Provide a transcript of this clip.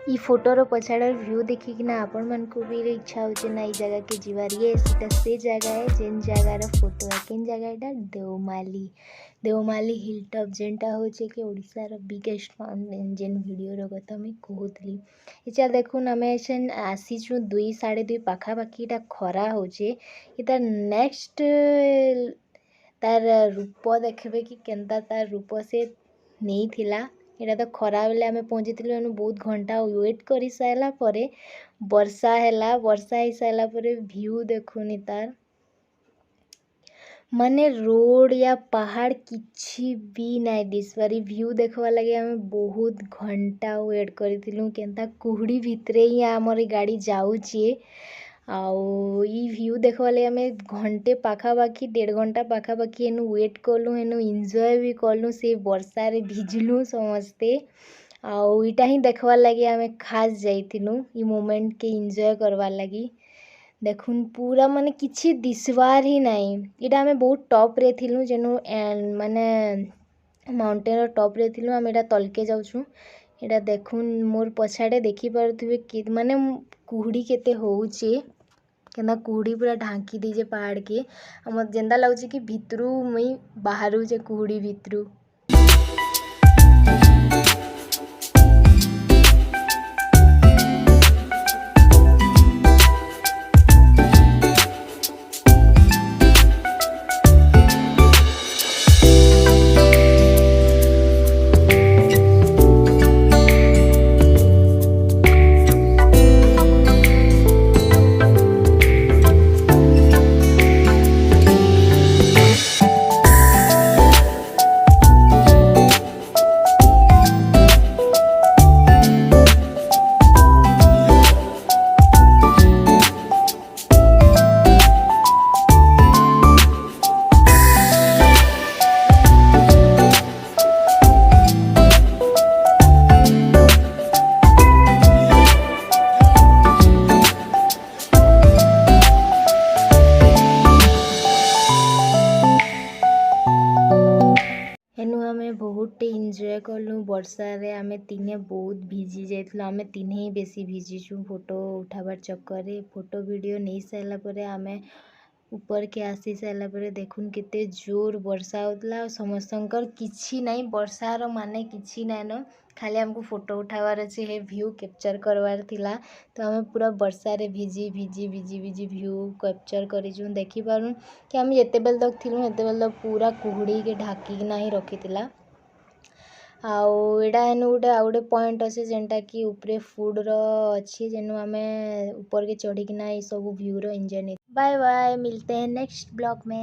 ई Fotor पछाड़ view देखिकिना आपण मानकु भी इच्छा होचे ना ई जगह के जीवार। ये सीटा से जगह है जेन जगार फोटो है। केन जगह एटा देवमाली। देवमाली हिल टॉप जेनटा होचे कि ओडिसा रो बिगेस्ट माउंटेन जेन वीडियो रो कथा मैं कहूतली। इचा देखुन आमे एछन आसीचु 2 2:30 पाखा पाखीटा खरा होचे। इता नेक्स्ट तार रूप देखबे कि केनता तार रूप से नहीं थिला। एटा तो खरा बेले आमे पहुँचीथिलु एनु बहुत घंटा वेट करि साइला परे वर्षा हैला। वर्षा ही साइला परे व्यू देखुनी तार माने रोड या पहाड़ किछि भी नाइ दिसबारी। व्यू देखवा लगे आमे बहुत घंटा वेट करिथिलु केनता कुहुड़ी भितरे ही हमर गाड़ी जाउची। आउ ई व्यू देखवा लगे आमे घंटे पाखापाखी 1.5 घंटा पाखापाखी एनु वेट कलु। एनु एन्जॉय भी कलु से वर्षा रे भिजलु समस्ते। आउ इटा ही देखवा लगे आमे खास जाइथिलु ई मोमेंट के एन्जॉय करवा लगी। देखुन पूरा माने किछि दिसवार ही नाइ। इटा आमे बहुत टॉप रे थिलु जेनु माने माउंटेन रो टॉप रे थिलु। आमे एटा तलके जाउछु। एटा देखुन मोर पछाडे देखि पारुथिबे कि माने कुहुड़ी केते होउचे। केना कुहुड़ी पूरा ढांकी देजे पहाड़ के। हमर जेंदा लागुचे कि भितरू मई बाहरु जे कुहुड़ी भितरू। एनु आमे बहुत एन्जॉय कलु वर्षा रे। आमे तिने बहुत भिजी जाइथिलु। आमे तिने ही बेसी भिजिछु फोटो उठाबार चक्कर रे। फोटो वीडियो नहीं साइला परे आमे ऊपर के आसी साइला परे देखुन केते जोर वर्षा होतला। समस्तंकर किछि नाही वर्षार माने किछि नाही न खाली हमको फोटो उठाबार अछि हे व्यू कैप्चर करवार थिला। तो आमे पूरा वर्षा रे भिजी भिजी भिजी भिजी व्यू कैप्चर करिजु। देखि पारुन कि आमे एते बेल तक थिलु एते बेल तक पूरा कुहुड़ी के ढाकी कि नाही रखितिला। आउ एडा एनु गुटे आउ गुटे पॉइंट अछि जेनटा कि ऊपरे फूड रो अछि जेनु आमे ऊपर के चढ़ी कि ना ई सब व्यू रो एन्जॉय। बाय बाय मिलते हैं नेक्स्ट ब्लॉग में।